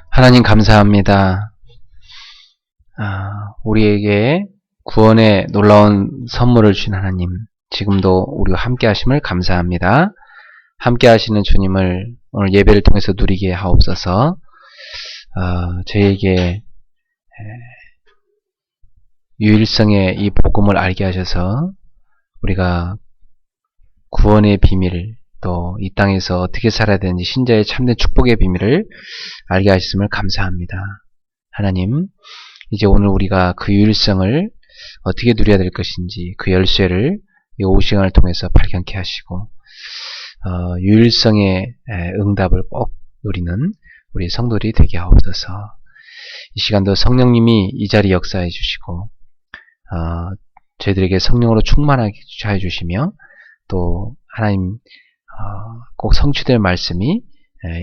하나님 감사합니다. 우리에게 구원의 놀라운 선물을 주신 하나님, 지금도 우리와 함께 하심을 감사합니다. 함께 하시는 주님을 오늘 예배를 통해서 누리게 하옵소서. 저희에게 유일성의 이 복음을 알게 하셔서 우리가 구원의 비밀, 또 이 땅에서 어떻게 살아야 되는지 신자의 참된 축복의 비밀을 알게 하셨음을 감사합니다. 하나님, 이제 오늘 우리가 그 유일성을 어떻게 누려야 될 것인지 그 열쇠를 이 오후 시간을 통해서 발견케 하시고 유일성의 응답을 꼭 누리는 우리 성도들이 되게 하옵소서. 이 시간도 성령님이 이 자리 역사해 주시고 저희들에게 성령으로 충만하게 해 주시며 또 하나님 꼭 성취될 말씀이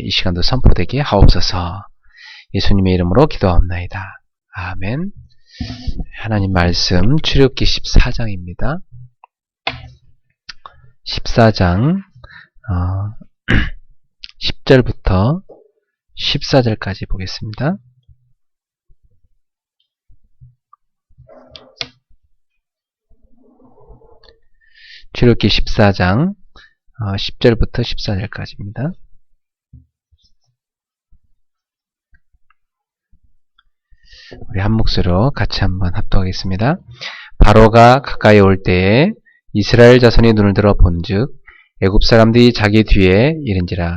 이 시간도 선포되게 하옵소서. 예수님의 이름으로 기도하옵나이다. 아멘. 하나님 말씀 출애굽기 14장입니다. 14장 10절부터 14절까지 보겠습니다. 출애굽기 14장 10절부터 14절까지입니다. 우리 한 목소리로 같이 한번 합독하겠습니다. 바로가 가까이 올 때에 이스라엘 자손이 눈을 들어 본즉 애굽 사람들이 자기 뒤에 이른지라.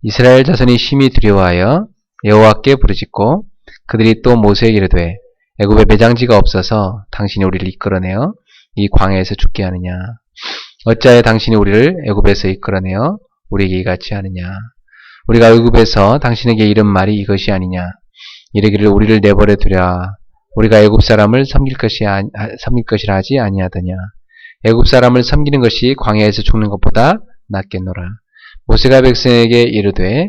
이스라엘 자손이 심히 두려워하여 여호와께 부르짖고 그들이 또 모세에게 이르되 애굽에 매장지가 없어서 당신이 우리를 이끌어내어 이 광야에서 죽게 하느냐. 어찌하여 당신이 우리를 애굽에서 이끌어내어 우리에게 이같이 하느냐. 우리가 애굽에서 당신에게 이른 말이 이것이 아니냐. 이르기를 우리를 내버려 두랴. 우리가 애굽 사람을 섬길 것이라 하지 아니하더냐. 애굽 사람을 섬기는 것이 광야에서 죽는 것보다 낫겠노라. 모세가 백성에게 이르되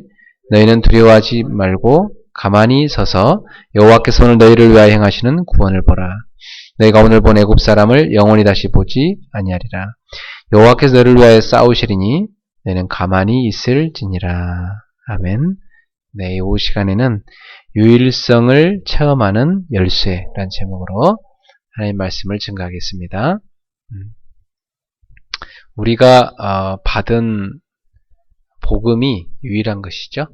너희는 두려워하지 말고 가만히 서서 여호와께서 오늘 너희를 위하여 행하시는 구원을 보라. 너희가 오늘 본 애굽 사람을 영원히 다시 보지 아니하리라. 여호와께서 너희를 위하여 싸우시리니 너희는 가만히 있을지니라. 아멘. 네, 이 시간에는 유일성을 체험하는 열쇠라는 제목으로 하나님의 말씀을 증거하겠습니다. 우리가 받은 복음이 유일한 것이죠.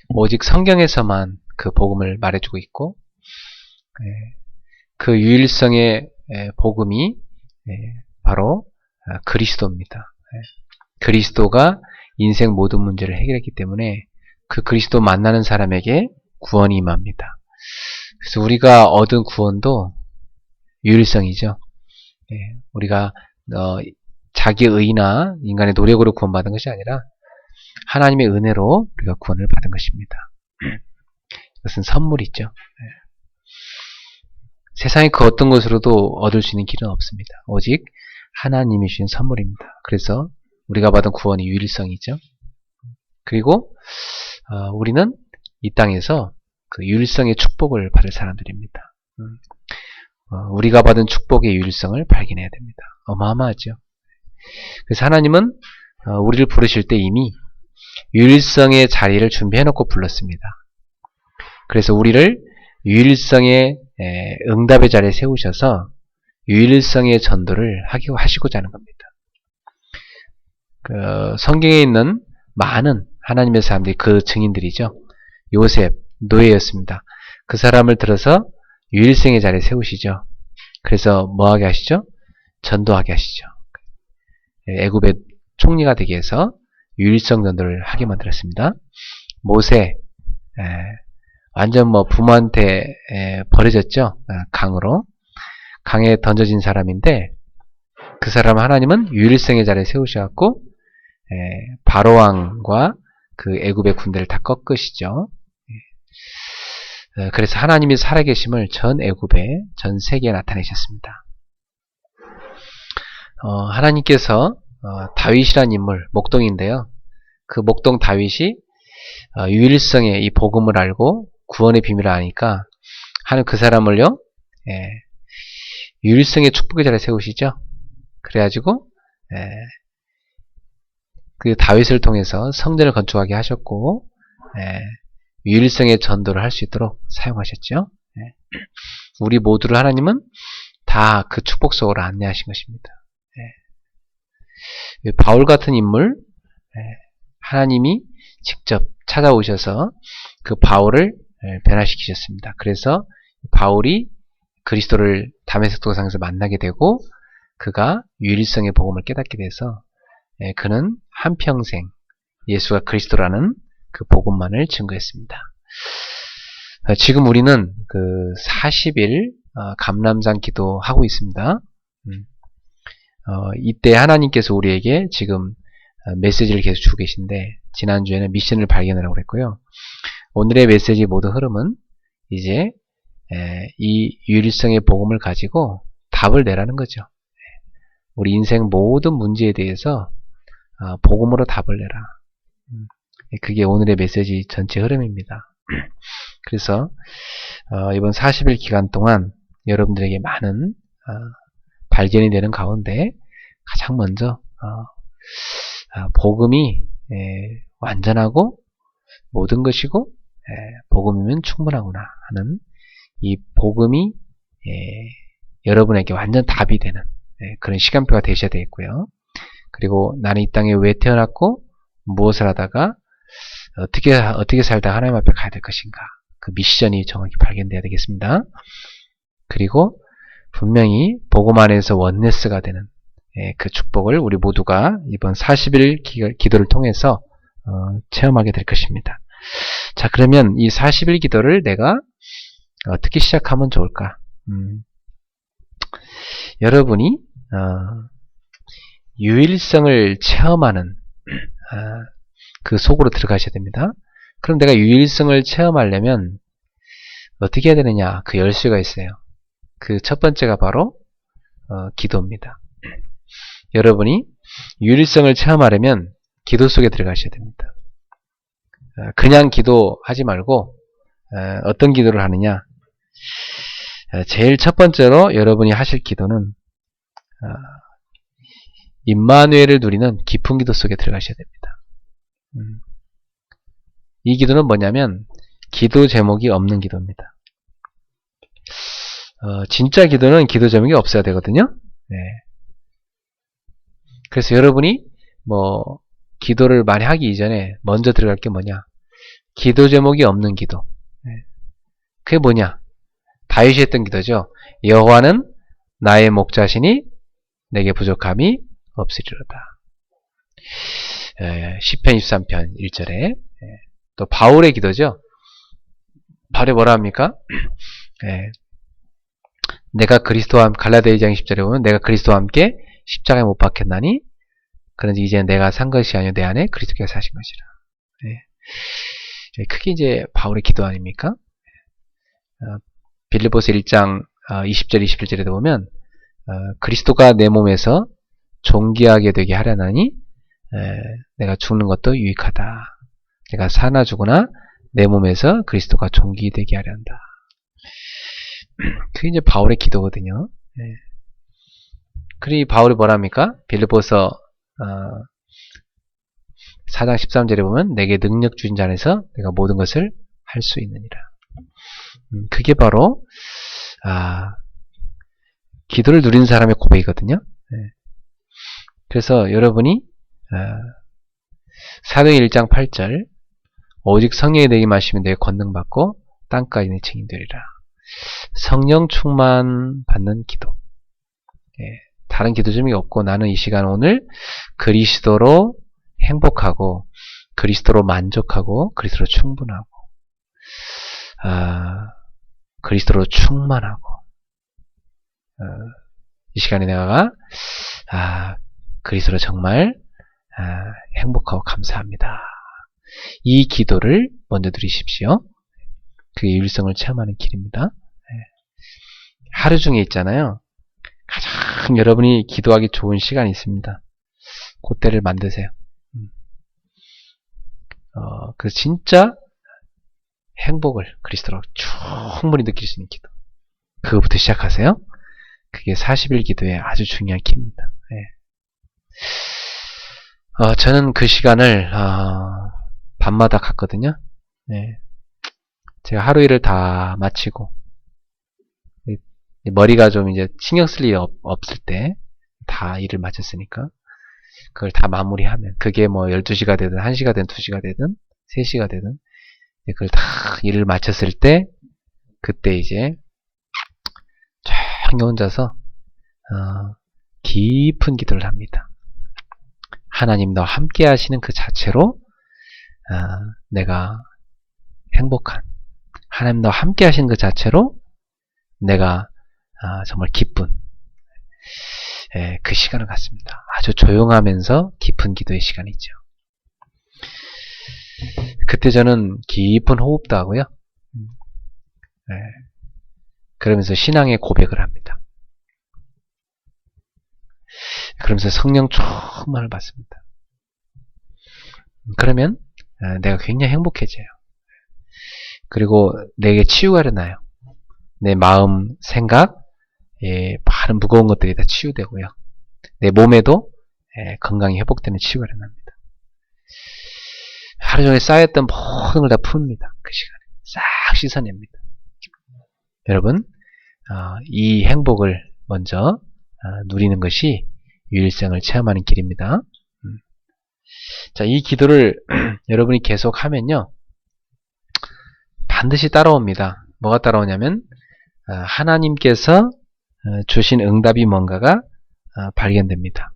오직 성경에서만 그 복음을 말해주고 있고 그 유일성의 복음이 바로 그리스도입니다. 그리스도가 인생 모든 문제를 해결했기 때문에 그 그리스도 만나는 사람에게 구원이 임합니다. 그래서 우리가 얻은 구원도 유일성이죠. 우리가 자기 의나 인간의 노력으로 구원받은 것이 아니라 하나님의 은혜로 우리가 구원을 받은 것입니다. 이것은 선물이죠. 세상의 그 어떤 것으로도 얻을 수 있는 길은 없습니다. 오직 하나님이 주신 선물입니다. 그래서 우리가 받은 구원이 유일성이죠. 그리고 우리는 이 땅에서 그 유일성의 축복을 받을 사람들입니다. 우리가 받은 축복의 유일성을 발견해야 됩니다. 어마어마하죠. 그래서 하나님은 우리를 부르실 때 이미 유일성의 자리를 준비해놓고 불렀습니다. 그래서 우리를 유일성의 응답의 자리에 세우셔서 유일성의 전도를 하시고자 하는 겁니다. 성경에 있는 많은 하나님의 사람들이 그 증인들이죠. 요셉, 노예였습니다. 그 사람을 들어서 유일성의 자리에 세우시죠. 그래서 뭐하게 하시죠? 전도하게 하시죠. 애굽의 총리가 되기 위해서 유일성 전도를 하게 만들었습니다. 모세, 완전 부모한테 버려졌죠. 강으로. 강에 던져진 사람인데 그 사람 하나님은 유일성의 자리에 세우셔갖고 바로왕과 그 애굽의 군대를 다 꺾으시죠. 그래서 하나님이 살아계심을 전 애굽에, 전 세계에 나타내셨습니다. 하나님께서 다윗이라는 인물, 목동인데요. 그 목동 다윗이 유일성의 이 복음을 알고 구원의 비밀을 아니까 하나님 그 사람을요, 유일성의 축복의 자리에 세우시죠. 그래가지고 그 다윗을 통해서 성전을 건축하게 하셨고, 유일성의 전도를 할 수 있도록 사용하셨죠. 우리 모두를 하나님은 다 그 축복 속으로 안내하신 것입니다. 바울 같은 인물, 하나님이 직접 찾아오셔서 그 바울을 변화시키셨습니다. 그래서 바울이 그리스도를 다메섹 도상에서 만나게 되고 그가 유일성의 복음을 깨닫게 돼서 그는 한평생 예수가 그리스도라는 그 복음만을 증거했습니다. 지금 우리는 그 40일 감람산 기도하고 있습니다. 이때 하나님께서 우리에게 지금 메시지를 계속 주고 계신데 지난주에는 미션을 발견하라고 그랬고요. 오늘의 메시지 모든 흐름은 이제 이 유일성의 복음을 가지고 답을 내라는 거죠. 우리 인생 모든 문제에 대해서 복음으로 답을 내라. 그게 오늘의 메시지 전체 흐름입니다. 그래서 이번 40일 기간 동안 여러분들에게 많은 발견이 되는 가운데 가장 먼저 복음이 완전하고 모든 것이고 복음이면 충분하구나 하는 이 복음이 여러분에게 완전 답이 되는 그런 시간표가 되셔야 되겠고요. 그리고 나는 이 땅에 왜 태어났고 무엇을 하다가 어떻게 살다가 하나님 앞에 가야 될 것인가, 그 미션이 정확히 발견돼야 되겠습니다. 그리고 분명히 복음 안에서 원네스가 되는 그 축복을 우리 모두가 이번 40일 기도를 통해서 체험하게 될 것입니다. 자, 그러면 이 40일 기도를 내가 어떻게 시작하면 좋을까? 여러분이 유일성을 체험하는 그 속으로 들어가셔야 됩니다. 그럼 내가 유일성을 체험하려면 어떻게 해야 되느냐? 그 열쇠가 있어요. 그 첫 번째가 바로 기도입니다. 여러분이 유일성을 체험하려면 기도 속에 들어가셔야 됩니다. 그냥 기도하지 말고 어떤 기도를 하느냐? 제일 첫 번째로 여러분이 하실 기도는 임마누엘을 누리는 깊은 기도 속에 들어가셔야 됩니다. 이 기도는 뭐냐면 기도 제목이 없는 기도입니다. 진짜 기도는 기도 제목이 없어야 되거든요. 그래서 여러분이 기도를 많이 하기 이전에 먼저 들어갈 게 뭐냐? 기도 제목이 없는 기도. 그게 뭐냐? 다윗이 했던 기도죠. 여호와는 나의 목자시니 내게 부족함이 없으리로다. 시편 23편 1절에 또 바울의 기도죠. 바울이 뭐라 합니까? 내가 그리스도와 갈라디아 2장 10절에 보면 내가 그리스도와 함께 십자가에 못 박혔나니 그런지 이제 내가 산 것이 아니요 내 안에 그리스도께서 사신 것이라. 크게 이제 바울의 기도 아닙니까? 빌립보서 1장 20절 21절에도 보면 그리스도가 내 몸에서 존귀하게 되게 하려나니 내가 죽는 것도 유익하다. 내가 사나 죽으나 내 몸에서 그리스도가 존귀되게 하려 한다. 그게 이제 바울의 기도거든요. 그리 바울이 뭐랍니까? 빌립보서 4장 13절에 보면 내게 능력 주신 자 안에서 내가 모든 것을 할 수 있느니라. 그게 바로 기도를 누린 사람의 고백이거든요. 그래서 여러분이 사도행 1장 8절 오직 성령이 내게 마시면 내게 권능받고 땅까지 내 증인되리라. 성령 충만 받는 기도. 다른 기도 점이 없고 나는 이 시간 오늘 그리스도로 행복하고 그리스도로 만족하고 그리스도로 충분하고 그리스도로 충만하고 이 시간에 내가 그리스도로 정말 행복하고 감사합니다. 이 기도를 먼저 드리십시오. 그게 유일성을 체험하는 길입니다. 하루 중에 있잖아요. 가장 여러분이 기도하기 좋은 시간이 있습니다. 그때를 만드세요. 그래서 진짜 행복을 그리스도로 충분히 느낄 수 있는 기도. 그거부터 시작하세요. 그게 40일 기도의 아주 중요한 키입니다. 저는 그 시간을 밤마다 갔거든요. 네. 제가 하루 일을 다 마치고 머리가 좀 이제 신경 쓸 일이 없을 때 다 일을 마쳤으니까 그걸 다 마무리하면 그게 뭐 12시가 되든 1시가 되든 2시가 되든 3시가 되든 그걸 다 일을 마쳤을 때 그때 이제 조용히 혼자서 깊은 기도를 합니다. 하나님 너와 함께 하시는 그 자체로 내가 행복한, 하나님 너와 함께 하시는 그 자체로 내가 정말 기쁜 그 시간을 갖습니다. 아주 조용하면서 깊은 기도의 시간이죠. 그때 저는 깊은 호흡도 하고요. 그러면서 신앙의 고백을 합니다. 그러면서 성령 충만을 받습니다. 그러면 내가 굉장히 행복해져요. 그리고 내게 치유가 일어나요. 내 마음, 생각, 많은 무거운 것들이 다 치유되고요. 내 몸에도 건강이 회복되는 치유가 일어납니다. 하루 종일 쌓였던 모든 걸 다 풉니다. 그 시간에 싹 씻어냅니다. 여러분, 이 행복을 먼저 누리는 것이 유일성을 체험하는 길입니다. 자, 이 기도를 여러분이 계속 하면요, 반드시 따라옵니다. 뭐가 따라오냐면 하나님께서 주신 응답이 뭔가가 발견됩니다.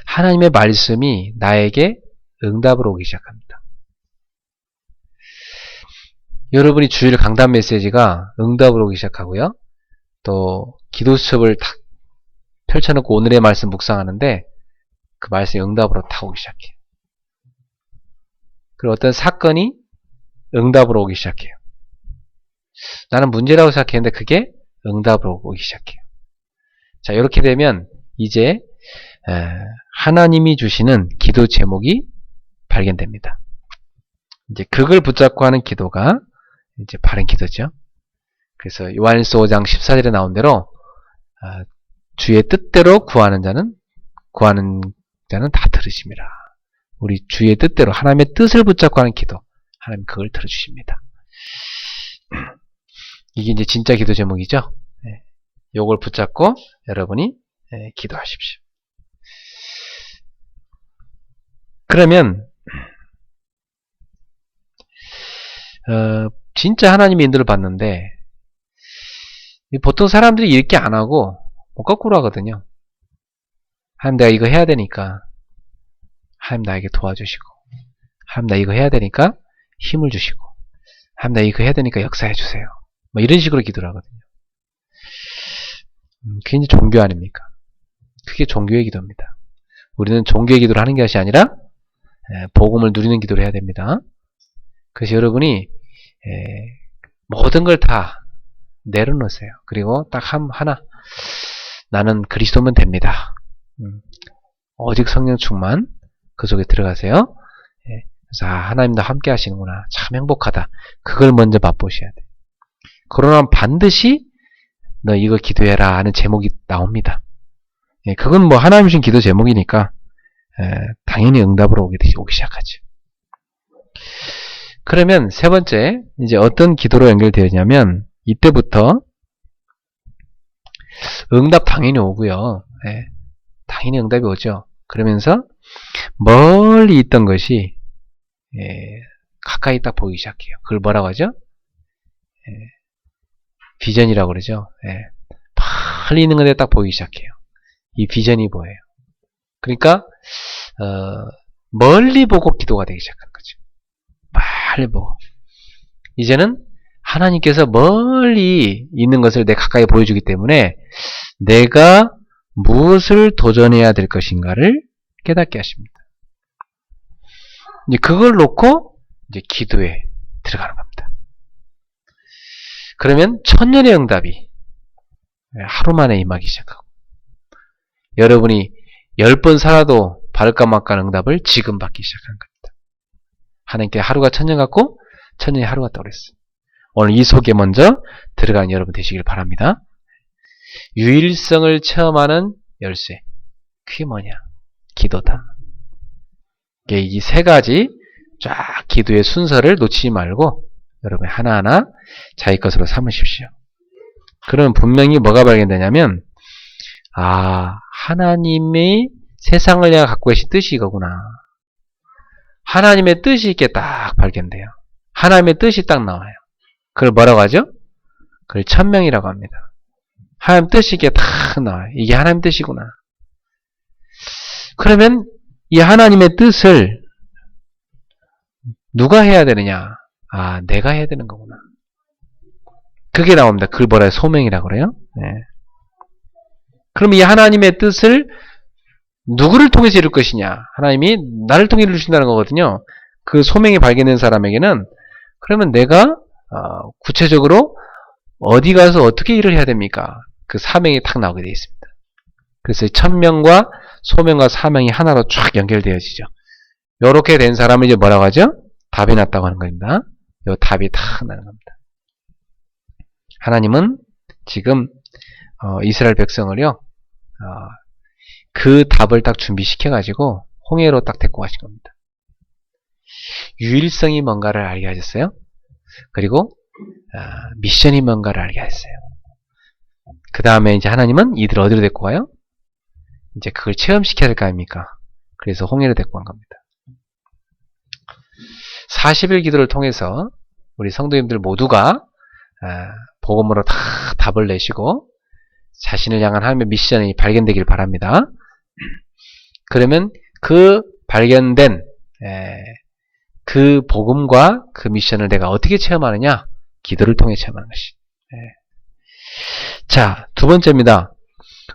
하나님의 말씀이 나에게 응답으로 오기 시작합니다. 여러분이 주일 강단 메시지가 응답으로 오기 시작하고요. 또 기도 수첩을 탁 펼쳐놓고 오늘의 말씀 묵상하는데 그 말씀이 응답으로 탁 오기 시작해요. 그리고 어떤 사건이 응답으로 오기 시작해요. 나는 문제라고 생각했는데 그게 응답으로 오기 시작해요. 자, 이렇게 되면 이제 하나님이 주시는 기도 제목이 발견됩니다. 이제 그걸 붙잡고 하는 기도가 이제 바른 기도죠. 그래서 요한일서 5장 14절에 나온 대로 주의 뜻대로 구하는 자는 다 들으심이라. 우리 주의 뜻대로 하나님의 뜻을 붙잡고 하는 기도, 하나님 그걸 들어주십니다. 이게 이제 진짜 기도 제목이죠. 요걸 붙잡고 여러분이 기도하십시오. 그러면 진짜 하나님의 인도를 받는데 보통 사람들이 이렇게 안 하고 거꾸로 하거든요. 하나님 내가 이거 해야 되니까 하나님 나에게 도와주시고, 하나님 나 이거 해야 되니까 힘을 주시고, 하나님 나 이거 해야 되니까 역사해 주세요. 뭐 이런 식으로 기도를 하거든요. 그게 이제 종교 아닙니까? 그게 종교의 기도입니다. 우리는 종교의 기도를 하는 것이 아니라 복음을 누리는 기도를 해야 됩니다. 그래서 여러분이 모든 걸 다 내려놓으세요. 그리고 딱 하나, 나는 그리스도면 됩니다. 오직 성령 충만, 그 속에 들어가세요. 그래서 하나님도 함께 하시는구나, 참 행복하다. 그걸 먼저 맛보셔야 돼요. 그러나 반드시 너 이거 기도해라 하는 제목이 나옵니다. 그건 뭐 하나님 주신 기도 제목이니까 당연히 응답으로 오기 시작하죠. 그러면 세 번째, 이제 어떤 기도로 연결되었냐면 이때부터 응답 당연히 오고요. 당연히 응답이 오죠. 그러면서 멀리 있던 것이 가까이 딱 보이기 시작해요. 그걸 뭐라고 하죠? 비전이라고 그러죠. 멀리 있는 건데 딱 보이기 시작해요. 이 비전이 보여요. 그러니까 멀리 보고 기도가 되기 시작한 거죠. 멀리 보고. 이제는 하나님께서 멀리 있는 것을 내 가까이 보여주기 때문에 내가 무엇을 도전해야 될 것인가를 깨닫게 하십니다. 이제 그걸 놓고 이제 기도에 들어가는 겁니다. 그러면 천년의 응답이 하루 만에 임하기 시작하고, 여러분이 10번 살아도 바를까 말까 응답을 지금 받기 시작하는 겁니다. 하나님께 하루가 천년 같고 천년이 하루 같다고 그랬어요. 오늘 이 속에 먼저 들어가는 여러분 되시길 바랍니다. 유일성을 체험하는 열쇠, 그게 뭐냐? 기도다. 이 세 가지 쫙 기도의 순서를 놓치지 말고 여러분 하나하나 자기 것으로 삼으십시오. 그러면 분명히 뭐가 발견되냐면 하나님이 세상을 향해 갖고 계신 뜻이 이거구나. 하나님의 뜻이 이렇게 딱 발견돼요. 하나님의 뜻이 딱 나와요. 그걸 뭐라고 하죠? 그걸 천명이라고 합니다. 하나님 뜻이 이렇게 딱 나와요. 이게 하나님 뜻이구나. 그러면 이 하나님의 뜻을 누가 해야 되느냐? 내가 해야 되는 거구나. 그게 나옵니다. 그걸 뭐라 해요? 소명이라고 그래요? 네. 그럼 이 하나님의 뜻을 누구를 통해서 이룰 것이냐? 하나님이 나를 통해 이루신다는 거거든요. 그 소명이 발견된 사람에게는 그러면 내가 구체적으로 어디 가서 어떻게 일을 해야 됩니까? 그 사명이 탁 나오게 되어 있습니다. 그래서 천명과 소명과 사명이 하나로 쫙 연결되어지죠. 이렇게 된 사람을 이제 뭐라고 하죠? 답이 났다고 하는 겁니다. 이 답이 탁 나는 겁니다. 하나님은 지금 이스라엘 백성을요, 그 답을 딱 준비시켜가지고 홍해로 딱 데리고 가신 겁니다. 유일성이 뭔가를 알게 하셨어요. 그리고 미션이 뭔가를 알게 하셨어요. 그 다음에 이제 하나님은 이들 어디로 데리고 가요? 이제 그걸 체험시켜야 될 거 아닙니까? 그래서 홍해로 데리고 간 겁니다. 40일 기도를 통해서 우리 성도님들 모두가 복음으로 다 답을 내시고 자신을 향한 하나님의 미션이 발견되길 바랍니다. 그러면 그 발견된 그 복음과 그 미션을 내가 어떻게 체험하느냐? 기도를 통해 체험하는 것이. 자, 두 번째입니다.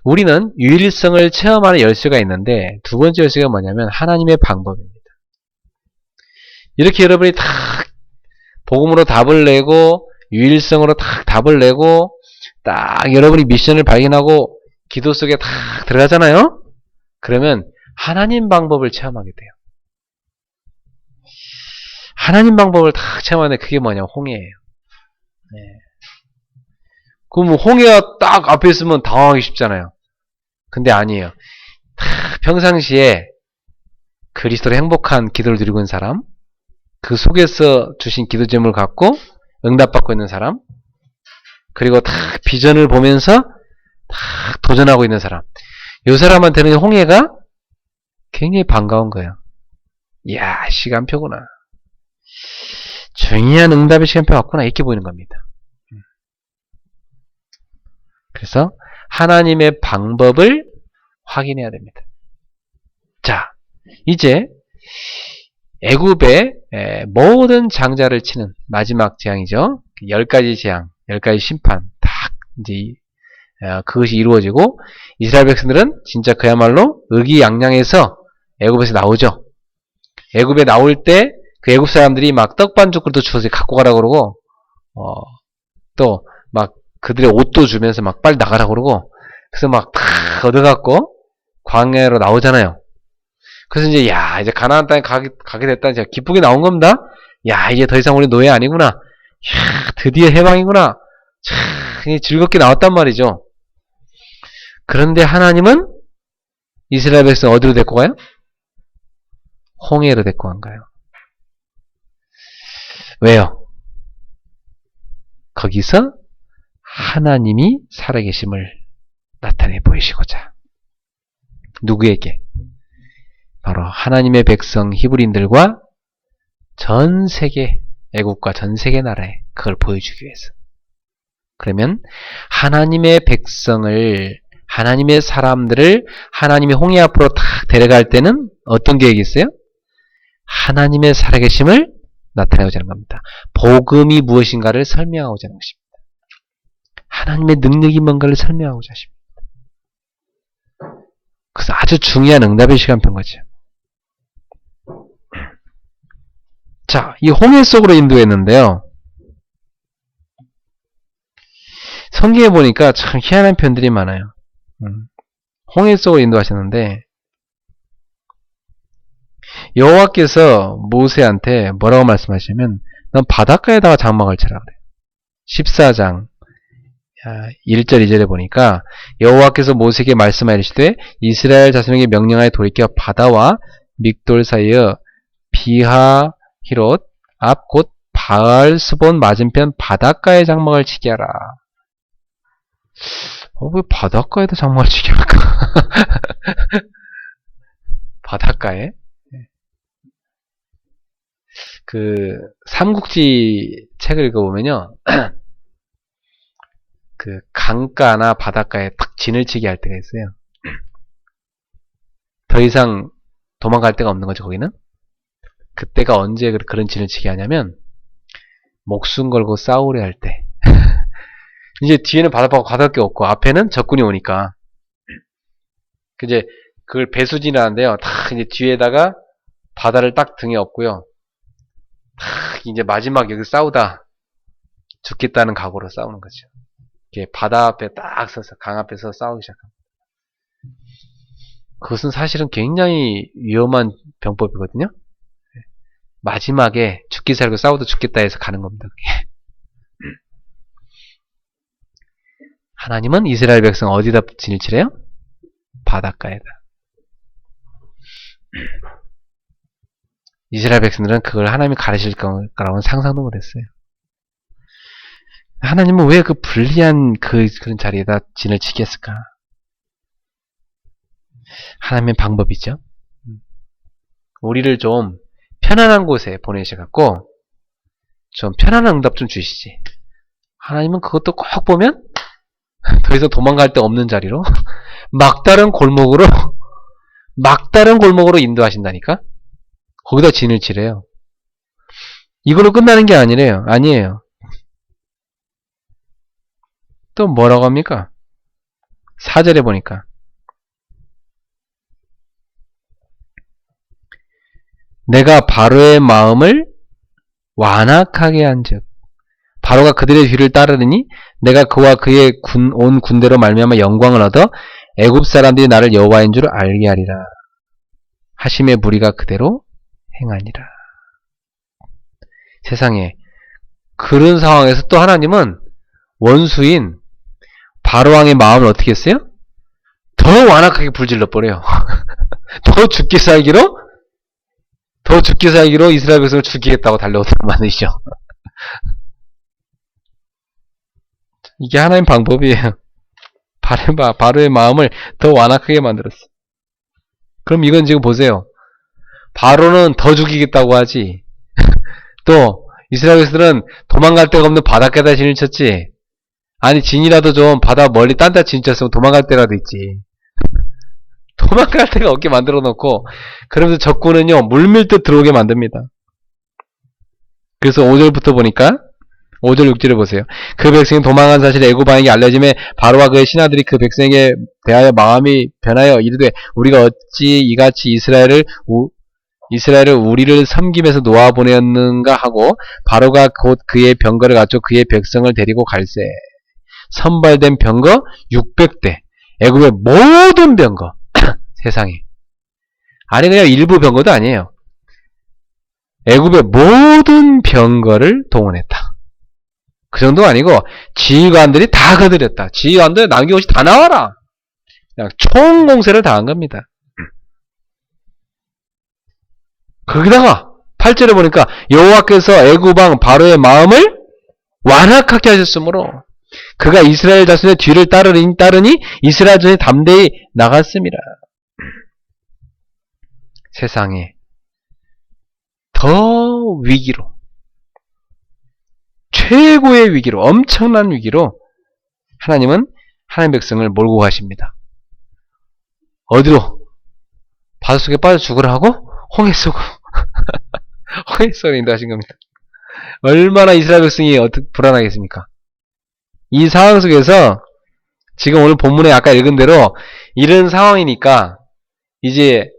우리는 유일성을 체험하는 열쇠가 있는데 두 번째 열쇠가 뭐냐면 하나님의 방법입니다. 이렇게 여러분이 딱 복음으로 답을 내고 유일성으로 딱 답을 내고 딱 여러분이 미션을 발견하고 기도 속에 딱 들어가잖아요. 그러면 하나님 방법을 체험하게 돼요. 하나님 방법을 딱 체험하는데 그게 뭐냐? 홍해예요. 그럼 홍해가 딱 앞에 있으면 당황하기 쉽잖아요. 근데 아니에요. 평상시에 그리스도로 행복한 기도를 드리고 있는 사람, 그 속에서 주신 기도 제목을 갖고 응답받고 있는 사람, 그리고 딱 비전을 보면서 딱 도전하고 있는 사람, 이 사람한테는 홍해가 굉장히 반가운 거예요. 이야, 시간표구나. 중요한 응답의 시간표 같구나. 이렇게 보이는 겁니다. 그래서 하나님의 방법을 확인해야 됩니다. 자, 이제 애굽의 모든 장자를 치는 마지막 재앙이죠. 10가지 재앙, 10가지 심판 딱 이제 그것이 이루어지고 이스라엘 백성들은 진짜 그야말로 의기양양해서 애굽에서 나오죠. 애굽에 나올 때 그 애굽 사람들이 막 떡반죽도 주워서 갖고 가라고 그러고 또 막 그들의 옷도 주면서 막 빨리 나가라고 그러고 그래서 막 다 얻어갖고 광야로 나오잖아요. 그래서 이제 가나안 땅에 가게 됐다. 이제 기쁘게 나온 겁니다. 야, 이제 더 이상 우리 노예 아니구나. 야, 드디어 해방이구나. 참 즐겁게 나왔단 말이죠. 그런데 하나님은 이스라엘 백성 어디로 데리고 가요? 홍해로 데리고 간 거예요. 왜요? 거기서 하나님이 살아계심을 나타내 보이시고자. 누구에게? 바로 하나님의 백성 히브리인들과 전 세계, 애국과 전 세계 나라에 그걸 보여주기 위해서. 그러면 하나님의 백성을, 하나님의 사람들을 하나님의 홍해 앞으로 탁 데려갈 때는 어떤 계획이 있어요? 하나님의 살아계심을 나타내고자 하는 겁니다. 복음이 무엇인가를 설명하고자 하는 것입니다. 하나님의 능력이 뭔가를 설명하고자 하십니다. 그래서 아주 중요한 응답의 시간표인 거죠. 자, 이 홍해 속으로 인도했는데요. 성경에 보니까 참 희한한 편들이 많아요. 홍해 속으로 인도하셨는데 여호와께서 모세한테 뭐라고 말씀하시냐면 넌 바닷가에다가 장막을 쳐라 그래요. 14장 1절 2절에 보니까 여호와께서 모세에게 말씀하시되 이스라엘 자손에게 명령하여 돌이켜 바다와 믹돌 사이의 비하히롯 앞 곧 바알스본 맞은편 바닷가에 장막을 치게 하라. 왜 바닷가에다 장막을 치게 할까? 바닷가에? 그 삼국지 책을 읽어보면요, 그 강가나 바닷가에 탁 진을 치게 할 때가 있어요. 더 이상 도망갈 데가 없는 거죠, 거기는. 그때가 언제 그런 진을 치게 하냐면 목숨 걸고 싸우려 할 때. 이제 뒤에는 바닷가밖에 없고 앞에는 적군이 오니까 이제 그걸 배수진이라는데요. 딱 이제 뒤에다가 바다를 딱 등에 업고요. 딱 이제 마지막 여기 싸우다 죽겠다는 각오로 싸우는 거죠. 이렇게 바다 앞에 딱 서서 강 앞에서 싸우기 시작합니다. 그것은 사실은 굉장히 위험한 병법이거든요. 마지막에 죽기 살고 싸우다 죽겠다 해서 가는 겁니다. 그게. 하나님은 이스라엘 백성 어디다 진을 치래요? 바닷가에다. 이스라엘 백성들은 그걸 하나님이 가르칠 거라고는 상상도 못했어요. 하나님은 왜 그 불리한 그런 자리에다 진을 치겠을까? 하나님의 방법이죠. 우리를 좀 편안한 곳에 보내셔갖고 좀 편안한 응답 좀 주시지. 하나님은 그것도 꼭 보면 더 이상 도망갈 데 없는 자리로 막다른 골목으로 인도하신다니까. 거기다 진을 치래요. 이걸로 끝나는 게 아니래요. 아니에요. 또 뭐라고 합니까? 4절에 보니까 내가 바로의 마음을 완악하게 한즉 바로가 그들의 뒤를 따르니 내가 그와 그의 온 군대로 말미암아 영광을 얻어 애굽 사람들이 나를 여호와인 줄 알게 하리라. 하심의 무리가 그대로 행하니라. 세상에 그런 상황에서 또 하나님은 원수인 바로왕의 마음을 어떻게 했어요? 더 완악하게 불질러 버려요. 더 죽기 살기로 이스라엘 백성을 죽이겠다고 달려오도록 만드시죠. 이게 하나님 방법이에요. 바로의 마음을 더 완악하게 만들었어. 그럼 이건 지금 보세요. 바로는 더 죽이겠다고 하지. 또 이스라엘 백성들은 도망갈 데가 없는 바닷가에다 진을 쳤지. 아니 진이라도 좀 바다 멀리 딴 데 진 쳤으면 도망갈 데라도 있지. 도망갈 데가 없게 만들어 놓고 그러면서 적군은요 물밀듯 들어오게 만듭니다. 그래서 5절부터 보니까 5절 6절을 보세요. 그 백성이 도망한 사실이 애굽 왕에게 알려짐에 바로와 그의 신하들이 그 백성에게 대하여 마음이 변하여 이르되 우리가 어찌 이같이 이스라엘을 우리를 섬김에서 놓아보냈는가 하고 바로가 곧 그의 병거를 갖춰 그의 백성을 데리고 갈새. 선발된 병거 600대 애굽의 모든 병거 세상에 아니 그냥 일부 병거도 아니에요. 애굽의 모든 병거를 동원했다. 그 정도가 아니고 지휘관들이 다 거들였다. 지휘관들 남김없이 다 나와라. 그냥 총공세를 당한 겁니다. 거기다가 8절에 보니까 여호와께서 애굽 왕 바로의 마음을 완악하게 하셨으므로 그가 이스라엘 자손의 뒤를 따르니 이스라엘 자손이 담대히 나갔습니다. 세상에 더 위기로 최고의 위기로 엄청난 위기로 하나님은 하나님 백성을 몰고 가십니다. 어디로? 바닷속에 빠져 죽으라 하고 홍해 속으로 홍해 속으로 인도하신 겁니다. 얼마나 이스라엘 백성이 불안하겠습니까? 이 상황 속에서 지금 오늘 본문에 아까 읽은 대로 이런 상황이니까 이제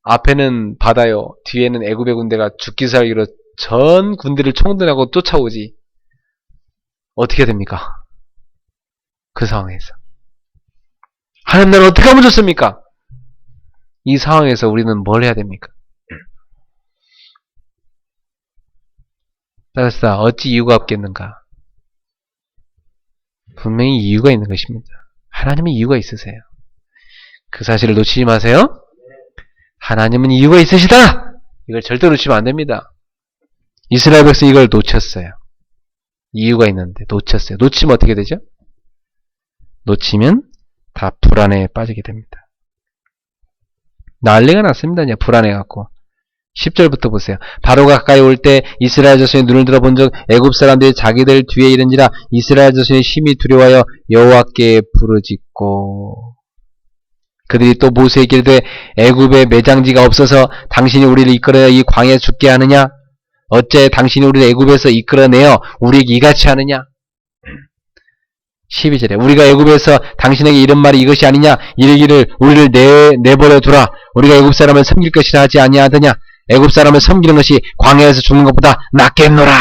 앞에는 바다요 뒤에는 애굽의 군대가 죽기 살기로 전 군대를 총동하고 쫓아오지. 어떻게 됩니까? 그 상황에서 하나님 나라를 어떻게 하면 좋습니까? 이 상황에서 우리는 뭘 해야 됩니까? 따라서 어찌 이유가 없겠는가? 분명히 이유가 있는 것입니다. 하나님은 이유가 있으세요. 그 사실을 놓치지 마세요. 하나님은 이유가 있으시다! 이걸 절대 놓치면 안 됩니다. 이스라엘 백성 이걸 놓쳤어요. 이유가 있는데 놓쳤어요. 놓치면 어떻게 되죠? 놓치면 다 불안에 빠지게 됩니다. 난리가 났습니다. 그냥 불안해갖고. 10절부터 보세요. 바로가 가까이 올 때 이스라엘 자손이 눈을 들어본 적 애굽 사람들이 자기들 뒤에 이른지라 이스라엘 자손이 심히 두려워하여 여호와께 부르짖고 그들이 또 모세에게 이르되 애굽에 매장지가 없어서 당신이 우리를 이끌어 이 광야에 죽게 하느냐? 어째 당신이 우리를 애굽에서 이끌어내어 우리에게 이같이 하느냐? 12절에 우리가 애굽에서 당신에게 이런 말이 이것이 아니냐? 이르기를 우리를 내버려 두라. 우리가 애굽 사람을 섬길 것이라 하지 아니하더냐? 애굽 사람을 섬기는 것이 광야에서 죽는 것보다 낫겠노라.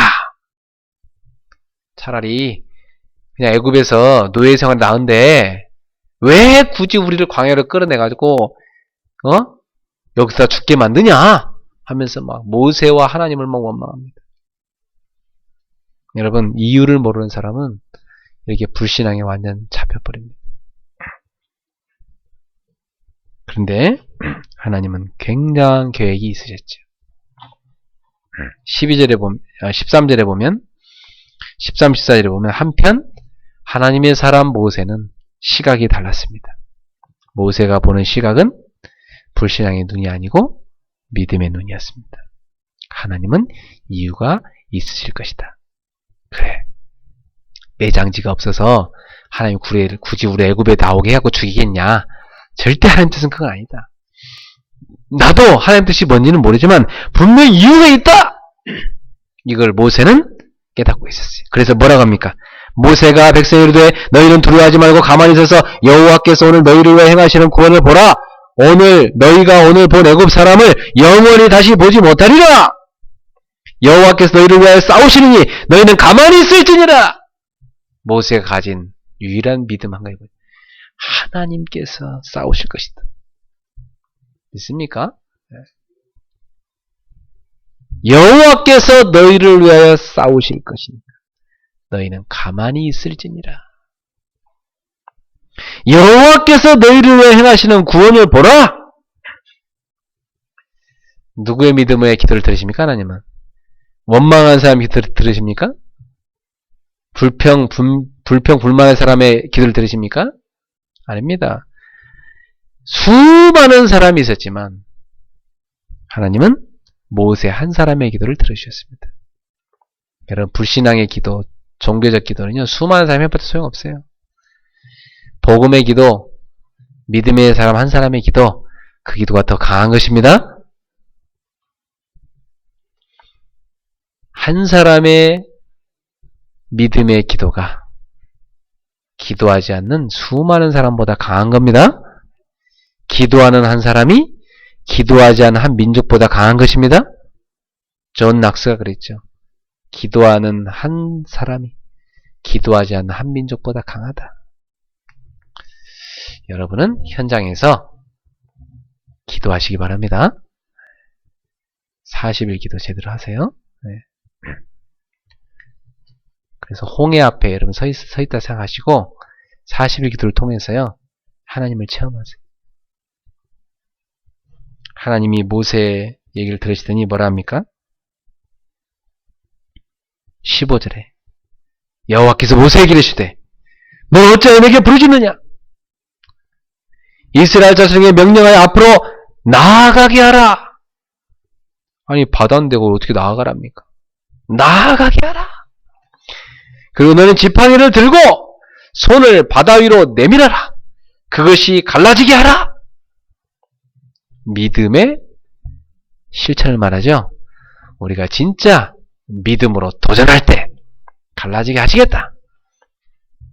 차라리 그냥 애굽에서 노예 생활이 나은데 왜 굳이 우리를 광야로 끌어내가지고 여기서 죽게 만드냐 하면서 막 모세와 하나님을 막 원망합니다. 여러분, 이유를 모르는 사람은 이렇게 불신앙에 완전 잡혀버립니다. 그런데 하나님은 굉장한 계획이 있으셨죠. 13절에 보면 13, 14절에 보면 한편 하나님의 사람 모세는 시각이 달랐습니다. 모세가 보는 시각은 불신앙의 눈이 아니고 믿음의 눈이었습니다. 하나님은 이유가 있으실 것이다. 그래, 매장지가 없어서 하나님이 굳이 우리 애굽에 나오게 하고 죽이겠냐? 절대 하나님 뜻은 그건 아니다. 나도 하나님 뜻이 뭔지는 모르지만 분명히 이유가 있다! 이걸 모세는 깨닫고 있었어요. 그래서 뭐라고 합니까? 모세가 백성에 이르되 너희는 두려워하지 말고 가만히 서서 여호와께서 오늘 너희를 위해 행하시는 구원을 보라. 너희가 오늘 본 애굽 사람을 영원히 다시 보지 못하리라. 여호와께서 너희를 위하여 싸우시느니 너희는 가만히 있을지니라. 모세가 가진 유일한 믿음 한 가지가 하나님께서 싸우실 것이다. 믿습니까? 여호와께서 너희를 위하여 싸우실 것이니까 너희는 가만히 있을지니라. 여호와께서 너희를 위해 행하시는 구원을 보라. 누구의 믿음의 기도를 들으십니까? 하나님은 원망한 사람의 기도를 들으십니까? 불평불만한 사람의 기도를 들으십니까? 아닙니다. 수많은 사람이 있었지만 하나님은 모세 한 사람의 기도를 들으셨습니다. 여러분, 불신앙의 기도, 종교적 기도는요, 수많은 사람이 해봐도 소용없어요. 복음의 기도, 믿음의 사람 한 사람의 기도, 그 기도가 더 강한 것입니다. 한 사람의 믿음의 기도가 기도하지 않는 수많은 사람보다 강한 겁니다. 기도하는 한 사람이 기도하지 않는 한 민족보다 강한 것입니다. 존 낙스가 그랬죠. 기도하는 한 사람이 기도하지 않는 한 민족보다 강하다. 여러분은 현장에서 기도하시기 바랍니다. 40일 기도 제대로 하세요. 네. 그래서 홍해 앞에 여러분 서 있다 생각하시고 40일 기도를 통해서요, 하나님을 체험하세요. 하나님이 모세 얘기를 들으시더니 뭐라 합니까? 15절에 여호와께서 모세에게 이르시되 너 어찌하여 내게 부르짖느냐? 이스라엘 자손에게 명령하여 앞으로 나아가게 하라. 아니, 바다인데 어떻게 나아가랍니까? 나아가게 하라. 그리고 너는 지팡이를 들고 손을 바다 위로 내밀어라. 그것이 갈라지게 하라. 믿음의 실천을 말하죠. 우리가 진짜 믿음으로 도전할 때 갈라지게 하시겠다.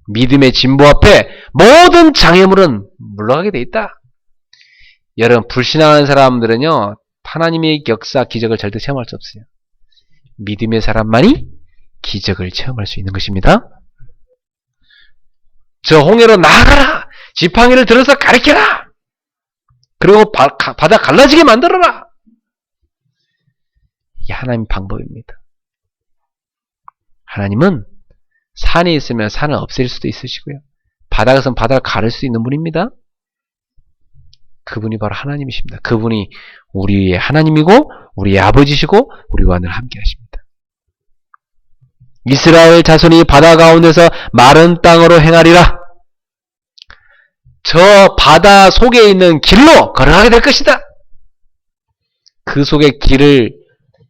믿음의 진보 앞에 모든 장애물은 물러가게 돼 있다. 여러분, 불신앙하는 사람들은요, 하나님의 역사, 기적을 절대 체험할 수 없어요. 믿음의 사람만이 기적을 체험할 수 있는 것입니다. 저 홍해로 나아가라. 지팡이를 들어서 가리켜라. 그리고 바다 갈라지게 만들어라. 이게 하나님의 방법입니다. 하나님은 산이 있으면 산을 없앨 수도 있으시고요. 바다에선 바다를 가를 수 있는 분입니다. 그분이 바로 하나님이십니다. 그분이 우리의 하나님이고 우리의 아버지시고 우리와 늘 함께 하십니다. 이스라엘 자손이 바다 가운데서 마른 땅으로 행하리라. 저 바다 속에 있는 길로 걸어가게 될 것이다. 그 속에 길을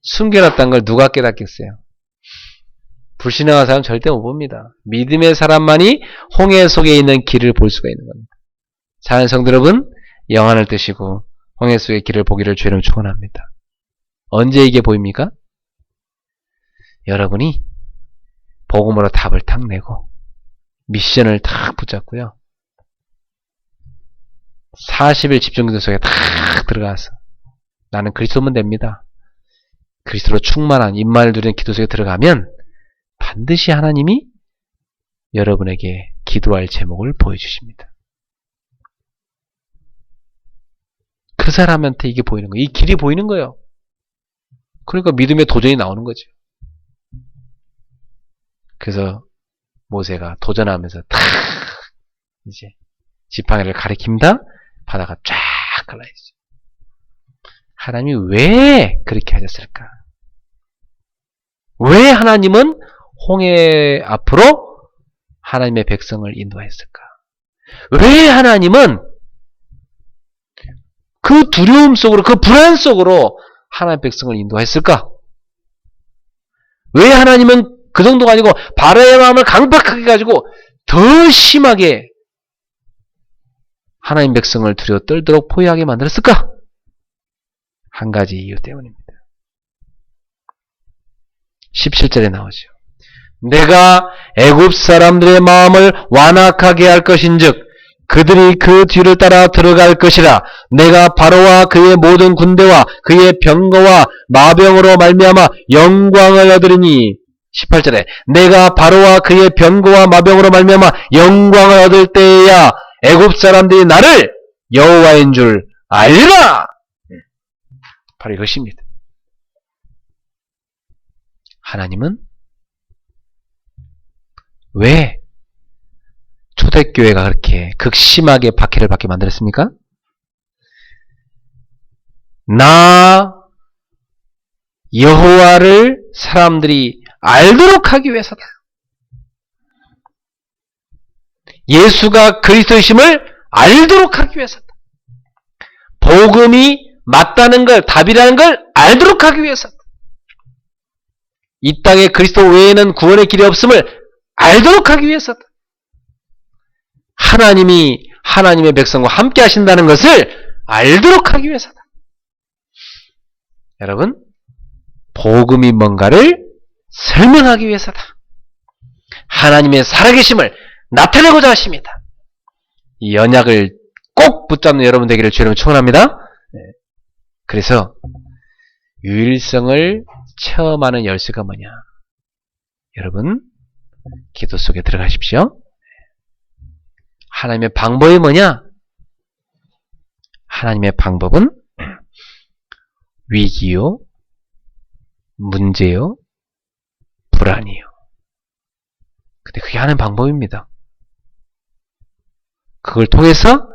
숨겨놨다는 걸 누가 깨닫겠어요? 불신앙한 사람 절대 못 봅니다. 믿음의 사람만이 홍해 속에 있는 길을 볼 수가 있는 겁니다. 사랑하는 성도 여러분, 영안을 뜨시고 홍해 속의 길을 보기를 주의로 축원합니다. 언제 이게 보입니까? 여러분이 복음으로 답을 탁 내고 미션을 탁 붙잡고요. 40일 집중기도 속에 탁 들어가서 나는 그리스도면 됩니다. 그리스도로 충만한 임마를 누리는 기도 속에 들어가면 반드시 하나님이 여러분에게 기도할 제목을 보여주십니다. 그 사람한테 이게 보이는 거예요. 이 길이 보이는 거예요. 그러니까 믿음의 도전이 나오는 거죠. 그래서 모세가 도전하면서 탁 이제 지팡이를 가리킵니다. 바다가 쫙 갈라지죠. 하나님이 왜 그렇게 하셨을까? 왜 하나님은 홍해 앞으로 하나님의 백성을 인도했을까? 왜 하나님은 그 두려움 속으로, 그 불안 속으로 하나님의 백성을 인도했을까? 왜 하나님은 그 정도가 아니고 바로의 마음을 강팍하게 가지고 더 심하게 하나님 백성을 두려워 떨도록 포위하게 만들었을까? 한 가지 이유 때문입니다. 17절에 나오죠. 내가 애굽 사람들의 마음을 완악하게 할 것인즉 그들이 그 뒤를 따라 들어갈 것이라. 내가 바로와 그의 모든 군대와 그의 병거와 마병으로 말미암아 영광을 얻으리니. 18절에 내가 바로와 그의 병거와 마병으로 말미암아 영광을 얻을 때에야 애굽 사람들이 나를 여호와인 줄 알리라. 바로 이것입니다. 하나님은 왜 초대교회가 그렇게 극심하게 박해를 받게 만들었습니까? 나 여호와를 사람들이 알도록 하기 위해서다. 예수가 그리스도이심을 알도록 하기 위해서다. 복음이 맞다는 걸, 답이라는 걸 알도록 하기 위해서다. 이 땅에 그리스도 외에는 구원의 길이 없음을 알도록 하기 위해서다. 하나님이 하나님의 백성과 함께 하신다는 것을 알도록 하기 위해서다. 여러분, 복음이 뭔가를 설명하기 위해서다. 하나님의 살아계심을 나타내고자 하십니다. 이 언약을 꼭 붙잡는 여러분 되기를 주님으로 축원합니다. 그래서 유일성을 체험하는 열쇠가 뭐냐? 여러분, 기도 속에 들어가십시오. 하나님의 방법이 뭐냐? 하나님의 방법은 위기요, 문제요, 불안이요. 근데 그게 하나님의 방법입니다. 그걸 통해서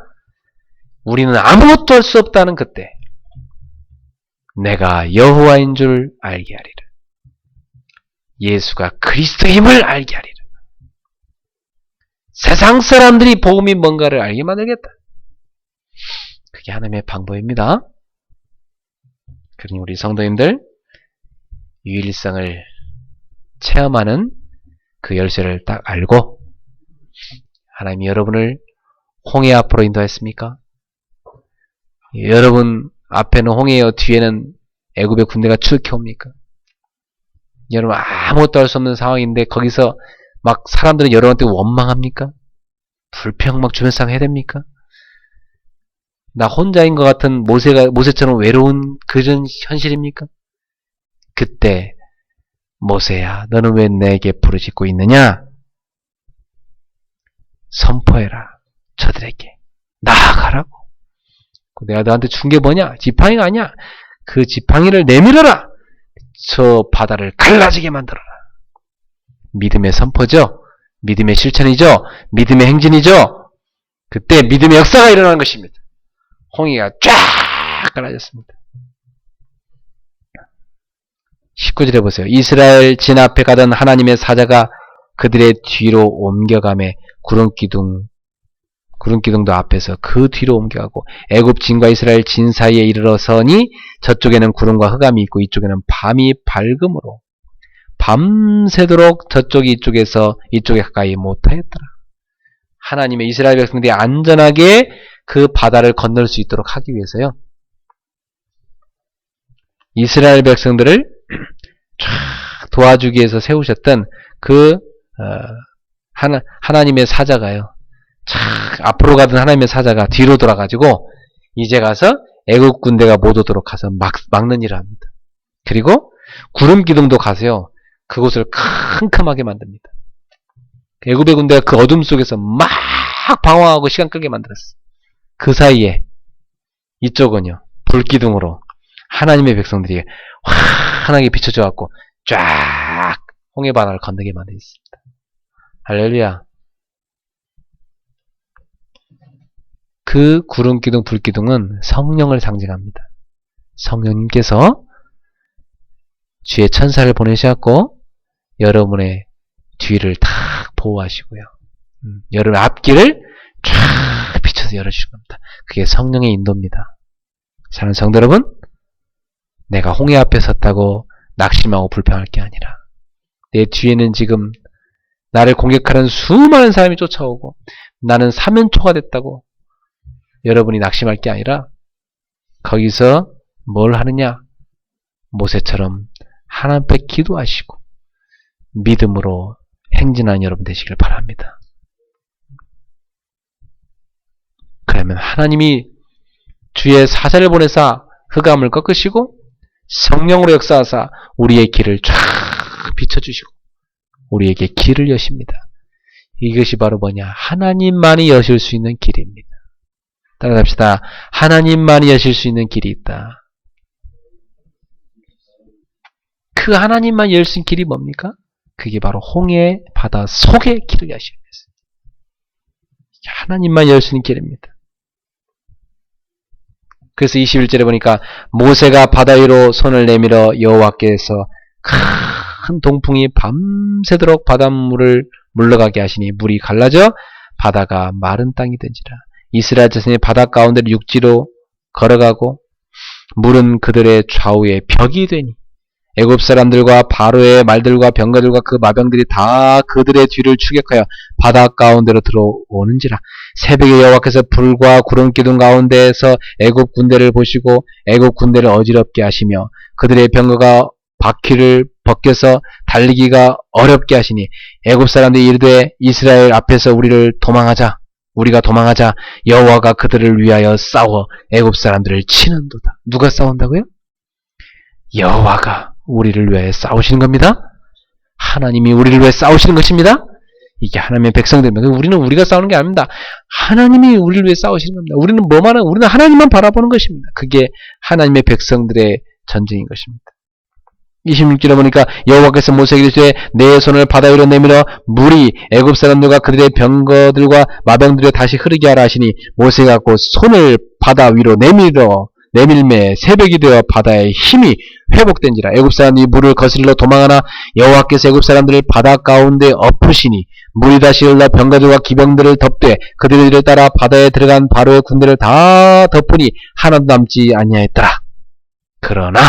우리는 아무것도 할 수 없다는 그때 내가 여호와인 줄 알게 하리라. 예수가 그리스도의 힘을 알게 하리라. 세상 사람들이 복음이 뭔가를 알게 만들겠다. 그게 하나님의 방법입니다. 그러니 우리 성도님들 유일성을 체험하는 그 열쇠를 딱 알고 하나님이 여러분을 홍해 앞으로 인도했습니까? 여러분 앞에는 홍해요, 뒤에는 애굽의 군대가 추격해 옵니까? 여러분 아무것도 할 수 없는 상황인데 거기서 막 사람들은 여러분한테 원망합니까? 불평 막 주변에서 해야 됩니까? 나 혼자인 것 같은 모세처럼 외로운 그런 현실입니까? 그때 모세야, 너는 왜 내게 부르짖고 있느냐? 선포해라. 저들에게 나아가라고. 내가 너한테 준 게 뭐냐? 지팡이가 아니야. 그 지팡이를 내밀어라. 저 바다를 갈라지게 만들어라. 믿음의 선포죠. 믿음의 실천이죠. 믿음의 행진이죠. 그때 믿음의 역사가 일어나는 것입니다. 홍해가 쫙 갈라졌습니다. 19절에 보세요. 이스라엘 진 앞에 가던 하나님의 사자가 그들의 뒤로 옮겨가매 구름기둥도 앞에서 그 뒤로 옮겨가고 애굽 진과 이스라엘 진 사이에 이르러서니 저쪽에는 구름과 흑암이 있고 이쪽에는 밤이 밝음으로 밤새도록 저쪽이 이쪽에서 이쪽에 가까이 못하였더라. 하나님의 이스라엘 백성들이 안전하게 그 바다를 건널 수 있도록 하기 위해서요. 이스라엘 백성들을 쫙 도와주기 위해서 세우셨던 그 하나님의 사자가요. 쫙 앞으로 가던 하나님의 사자가 뒤로 돌아가지고 이제 가서 애국 군대가 못 오도록 가서 막는 일을 합니다. 그리고 구름 기둥도 가서요. 그곳을 캄캄하게 만듭니다. 애굽의 군대가 그 어둠 속에서 막 방황하고 시간 끌게 만들었어요. 그 사이에 이쪽은요. 불기둥으로 하나님의 백성들이 환하게 비춰져 갖고 쫙 홍해 바다를 건너게 만들어 있습니다. 할렐루야. 그 구름기둥, 불기둥은 성령을 상징합니다. 성령님께서 주의 천사를 보내셔갖고 여러분의 뒤를 다 보호하시고요. 여러분의 앞길을 쫙 비춰서 열어주신 겁니다. 그게 성령의 인도입니다. 사랑하는 성도 여러분, 내가 홍해 앞에 섰다고 낙심하고 불평할 게 아니라 내 뒤에는 지금 나를 공격하는 수많은 사람이 쫓아오고 나는 사면초가 됐다고 여러분이 낙심할 게 아니라 거기서 뭘 하느냐? 모세처럼 하나님 앞에 기도하시고 믿음으로 행진하는 여러분 되시길 바랍니다. 그러면 하나님이 주의 사자를 보내사 흑암을 꺾으시고 성령으로 역사하사 우리의 길을 쫙 비춰주시고 우리에게 길을 여십니다. 이것이 바로 뭐냐? 하나님만이 여실 수 있는 길입니다. 따라갑시다. 하나님만이 여실 수 있는 길이 있다. 그 하나님만 열 수 있는 길이 뭡니까? 그게 바로 홍해 바다 속의 길을 여시는 것입니다. 하나님만 열 수 있는 길입니다. 그래서 21절에 보니까 모세가 바다 위로 손을 내밀어 여호와께서 큰 동풍이 밤새도록 바닷물을 물러가게 하시니 물이 갈라져 바다가 마른 땅이 된지라. 이스라엘 자손이 바다 가운데를 육지로 걸어가고 물은 그들의 좌우에 벽이 되니 애굽 사람들과 바로의 말들과 병거들과 그 마병들이 다 그들의 뒤를 추격하여 바다 가운데로 들어오는지라. 새벽에 여호와께서 불과 구름 기둥 가운데에서 애굽 군대를 보시고 애굽 군대를 어지럽게 하시며 그들의 병거가 바퀴를 벗겨서 달리기가 어렵게 하시니 애굽 사람들이 이르되 이스라엘 앞에서 우리가 도망하자. 여호와가 그들을 위하여 싸워 애굽 사람들을 치는도다. 누가 싸운다고요? 여호와가 우리를 위하여 싸우시는 겁니다. 하나님이 우리를 위해 싸우시는 것입니다. 이게 하나님의 백성들입니다. 우리는 우리가 싸우는 게 아닙니다. 하나님이 우리를 위해 싸우시는 겁니다. 우리는 하나님만 바라보는 것입니다. 그게 하나님의 백성들의 전쟁인 것입니다. 26절에 보니까 여호와께서 모세에게 이르시되 내 손을 바다 위로 내밀어 물이 애굽 사람들과 그들의 병거들과 마병들을 다시 흐르게 하라 하시니 모세가 곧 손을 바다 위로 내밀매 새벽이 되어 바다의 힘이 회복된지라. 애굽 사람이 물을 거슬러 도망하나 여호와께서 애굽 사람들을 바다 가운데 엎으시니 물이 다시 흘러 병거들과 기병들을 덮되 그들을 따라 바다에 들어간 바로의 군대를 다 덮으니 하나도 남지 아니하였더라. 그러나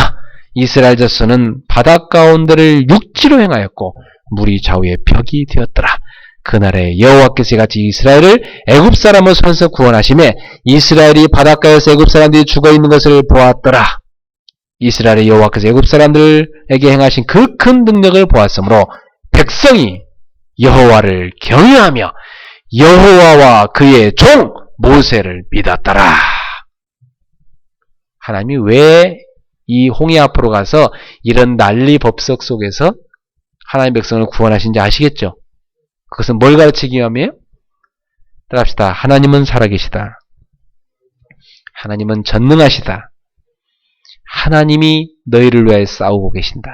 이스라엘 자손은 바다 가운데를 육지로 행하였고 물이 좌우에 벽이 되었더라. 그날에 여호와께서 이같이 이스라엘을 애굽 사람의 손에서 구원하시매 이스라엘이 바닷가에서 애굽 사람들이 죽어있는 것을 보았더라. 이스라엘의 여호와께서 애굽 사람들에게 행하신 그 큰 능력을 보았으므로 백성이 여호와를 경외하며 여호와와 그의 종 모세를 믿었더라. 하나님이 왜 이 홍해 앞으로 가서 이런 난리 법석 속에서 하나님의 백성을 구원하신지 아시겠죠? 그것은 뭘 가르치기 위함이에요? 따라합시다. 하나님은 살아계시다. 하나님은 전능하시다. 하나님이 너희를 위하여 싸우고 계신다.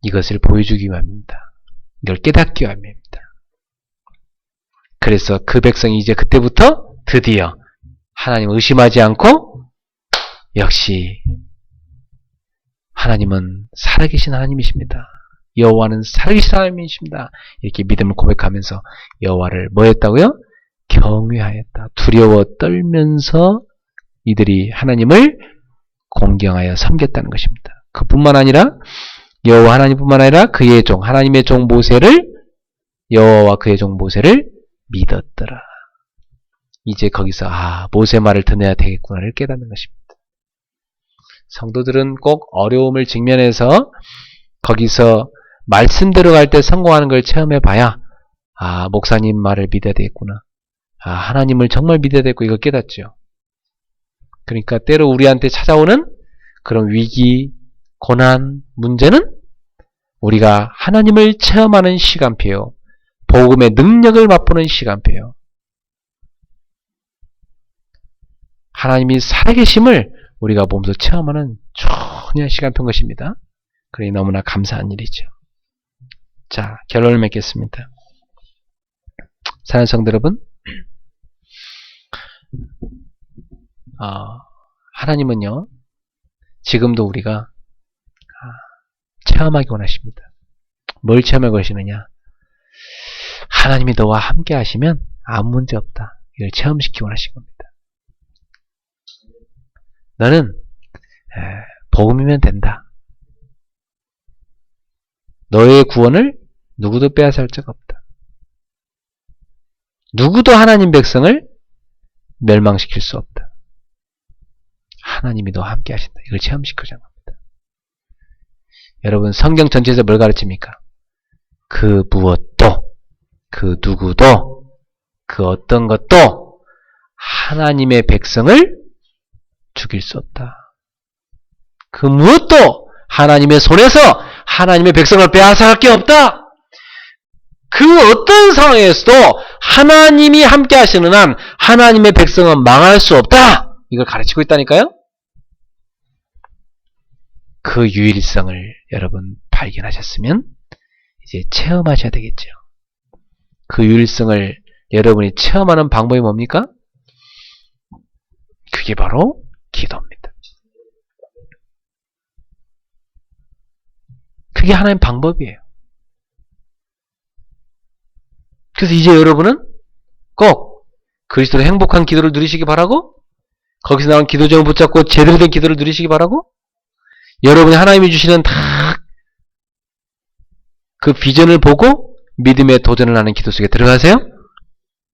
이것을 보여주기 위함입니다. 이걸 깨닫기 위함입니다. 그래서 그 백성이 이제 그때부터 드디어 하나님을 의심하지 않고 역시 하나님은 살아계신 하나님이십니다. 여호와는 살아계신 하나님이십니다. 이렇게 믿음을 고백하면서 여호와를 뭐 했다고요? 경외하였다. 두려워 떨면서 이들이 하나님을 공경하여 섬겼다는 것입니다. 그뿐만 아니라 여호와 하나님뿐만 아니라 그의 종 하나님의 종 모세를 여호와와 그의 종 모세를 믿었더라. 이제 거기서 모세 말을 듣어야 되겠구나를 깨닫는 것입니다. 성도들은 꼭 어려움을 직면해서 거기서 말씀대로 갈 때 성공하는 걸 체험해 봐야 목사님 말을 믿어야 되겠구나. 하나님을 정말 믿어야 되겠고 이걸 깨닫죠. 그러니까 때로 우리한테 찾아오는 그런 위기, 고난, 문제는 우리가 하나님을 체험하는 시간표요. 복음의 능력을 맛보는 시간표요. 하나님이 살아계심을 우리가 몸소 체험하는 중요한 시간표인 것입니다. 그러니 너무나 감사한 일이죠. 자, 결론을 맺겠습니다. 사랑하는 성도 여러분, 하나님은요, 지금도 우리가 체험하기 원하십니다. 뭘 체험하고 계시느냐? 하나님이 너와 함께 하시면 아무 문제 없다. 이걸 체험시키기 원하신 겁니다. 너는 복음이면 된다. 너의 구원을 누구도 빼앗을 자가 없다. 누구도 하나님 백성을 멸망시킬 수 없다. 하나님이 너와 함께 하신다. 이걸 체험시키자는 겁니다. 여러분, 성경 전체에서 뭘 가르칩니까? 그 무엇도, 그 누구도, 그 어떤 것도 하나님의 백성을 죽일 수 없다. 그 무엇도 하나님의 손에서 하나님의 백성을 빼앗아갈 게 없다. 그 어떤 상황에서도 하나님이 함께 하시는 한 하나님의 백성은 망할 수 없다. 이걸 가르치고 있다니까요. 그 유일성을 여러분 발견하셨으면 이제 체험하셔야 되겠죠. 그 유일성을 여러분이 체험하는 방법이 뭡니까? 그게 바로 기도입니다. 그게 하나의 방법이에요. 그래서 이제 여러분은 꼭 그리스도의 행복한 기도를 누리시기 바라고, 거기서 나온 기도점을 붙잡고 제대로 된 기도를 누리시기 바라고, 여러분이 하나님이 주시는 다 그 비전을 보고 믿음의 도전을 하는 기도 속에 들어가세요.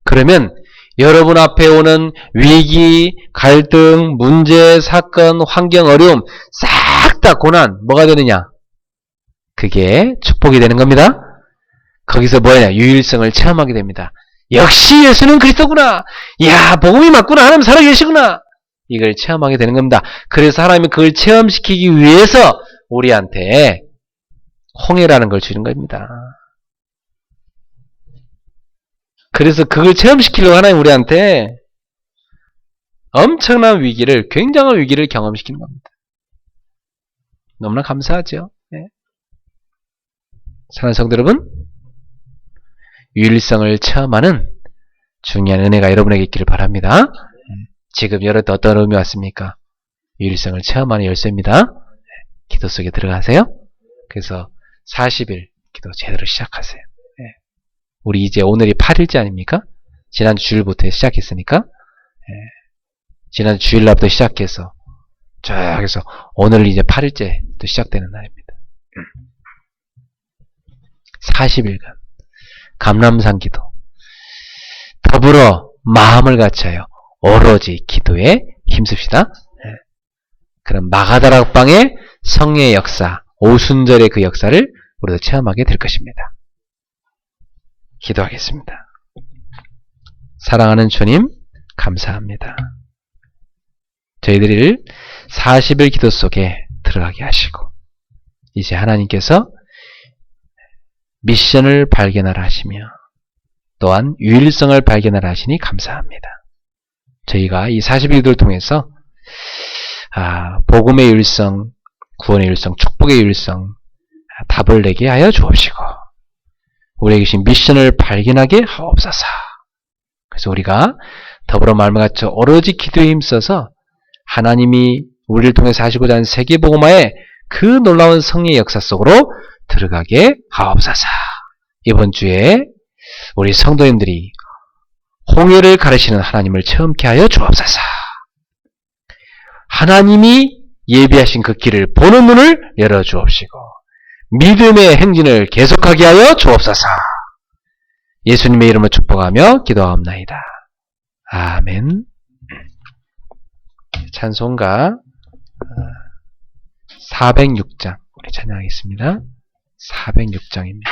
그러면 여러분 앞에 오는 위기, 갈등, 문제, 사건, 환경, 어려움 싹 다 고난 뭐가 되느냐? 그게 축복이 되는 겁니다. 거기서 뭐냐? 유일성을 체험하게 됩니다. 역시 예수는 그리스도구나. 이야, 복음이 맞구나. 하나님 살아계시구나. 이걸 체험하게 되는 겁니다. 그래서 하나님이 그걸 체험시키기 위해서 우리한테 홍해라는 걸 주는 겁니다. 그래서 그걸 체험시키려고 하나님 우리한테 엄청난 위기를, 굉장한 위기를 경험시키는 겁니다. 너무나 감사하죠. 네. 사랑하는 성도 여러분, 유일성을 체험하는 중요한 은혜가 여러분에게 있기를 바랍니다. 지금 여러분 어떤 의미 왔습니까? 유일성을 체험하는 열쇠입니다. 기도 속에 들어가세요. 그래서 40일 기도 제대로 시작하세요. 우리 이제 오늘이 8일째 아닙니까? 지난주 주일부터 시작했으니까 지난주 주일날부터 시작해서 쫙 해서 오늘 이제 8일째 또 시작되는 날입니다. 40일간 감람산 기도, 더불어 마음을 같이하여 오로지 기도에 힘씁시다. 그럼 마가다락방의 성령의 역사, 오순절의 그 역사를 우리도 체험하게 될 것입니다. 기도하겠습니다. 사랑하는 주님, 감사합니다. 저희들을 40일 기도 속에 들어가게 하시고 이제 하나님께서 미션을 발견하라 하시며 또한 유일성을 발견하라 하시니 감사합니다. 저희가 이 40일 기도를 통해서 복음의 유일성, 구원의 유일성, 축복의 유일성 답을 내게 하여 주옵시고 우리에게 주신 미션을 발견하게 하옵소서. 그래서 우리가 더불어 말과 같이 오로지 기도에 힘써서 하나님이 우리를 통해서 하시고자 하는 세계복음화의 그 놀라운 성령의 역사 속으로 들어가게 하옵소서. 이번 주에 우리 성도님들이 홍해를 가르치는 하나님을 체험케 하여 주옵소서. 하나님이 예비하신 그 길을 보는 눈을 열어주옵시고 믿음의 행진을 계속하게 하여 주옵소서. 예수님의 이름으로 축복하며 기도하옵나이다. 아멘. 찬송가 406장 우리 찬양하겠습니다. 406장입니다.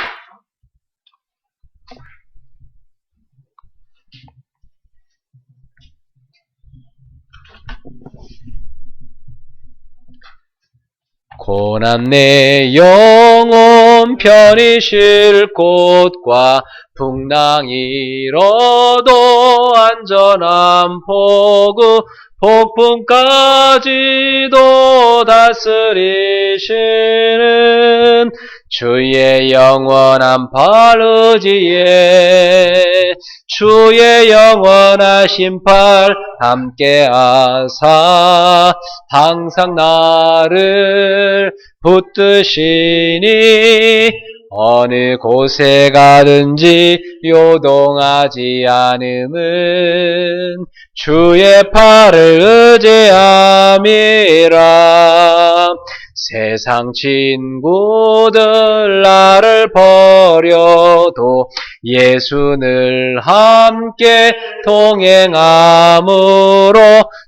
고난 내 영혼 편히 쉴 곳과 풍랑 잃어도 안전한 포구 폭풍까지도 다스리시는 주의 영원한 발의지에 주의 영원하신 팔 함께하사 항상 나를 붙드시니 어느 곳에 가든지 요동하지 않음은 주의 팔을 의지함이라. 세상 친구들 나를 버려도 예수 늘 함께 동행함으로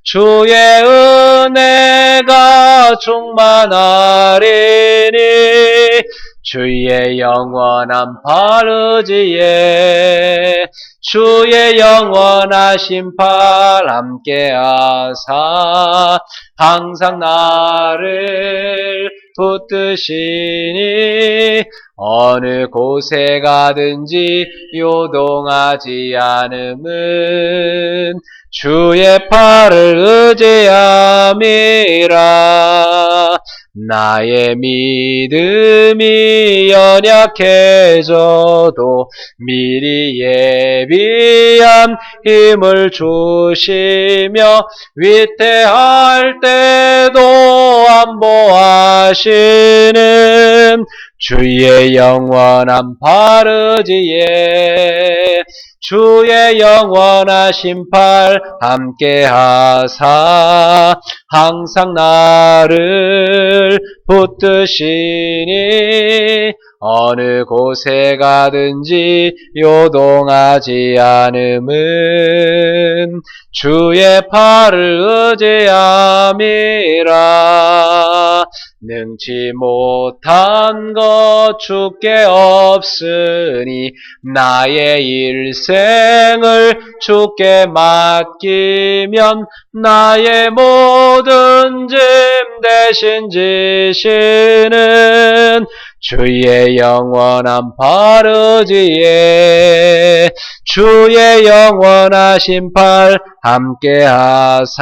주의 은혜가 충만하리니 주의 영원한 발의지에 주의 영원하신 팔 함께하사 항상 나를 붙드시니 어느 곳에 가든지 요동하지 않음은 주의 팔을 의지함이라. 나의 믿음이 연약해져도 미리 예비한 힘을 주시며 위태할 때도 안보하시는 주의 영원한 발의지에 주의 영원하신 팔 함께하사 항상 나를 붙드시니 어느 곳에 가든지 요동하지 않음은 주의 팔을 의지함이라. 능치 못한 것 주께 없으니 나의 일생을 주께 맡기면 나의 모든 짐 대신 지시는 주의 영원한 발의지에 주의 영원하신 팔 함께하사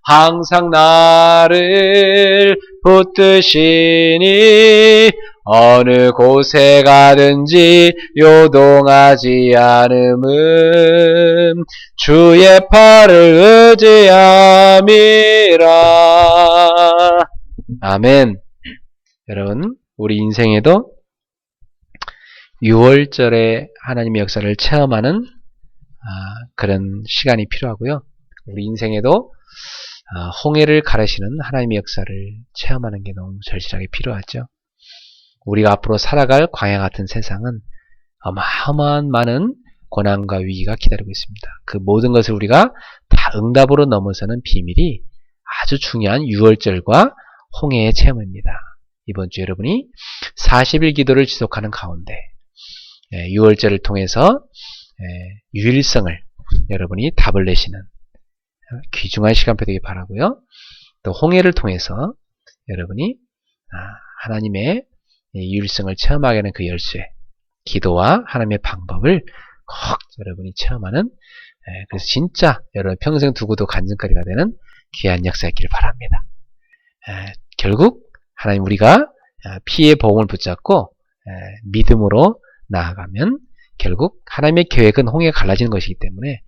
항상 나를 붙드시니 어느 곳에 가든지 요동하지 않음은 주의 팔을 의지함이라. 아멘. 여러분, 우리 인생에도 6월절에 하나님의 역사를 체험하는 그런 시간이 필요하고요. 우리 인생에도 홍해를 가르시는 하나님의 역사를 체험하는 게 너무 절실하게 필요하죠. 우리가 앞으로 살아갈 광야 같은 세상은 어마어마한 많은 고난과 위기가 기다리고 있습니다. 그 모든 것을 우리가 다 응답으로 넘어서는 비밀이 아주 중요한 6월절과 홍해의 체험입니다. 이번 주 여러분이 40일 기도를 지속하는 가운데 6월절을 통해서 유일성을 여러분이 답을 내시는 귀중한 시간표 되길 바라고요. 또 홍해를 통해서 여러분이 하나님의 유일성을 체험하게 하는 그 열쇠, 기도와 하나님의 방법을 꼭 여러분이 체험하는, 그래서 진짜 여러분 평생 두고도 간증거리가 되는 귀한 역사였기를 바랍니다. 결국 하나님 우리가 피의 복음을 붙잡고 믿음으로 나아가면 결국 하나님의 계획은 홍해가 갈라지는 것이기 때문에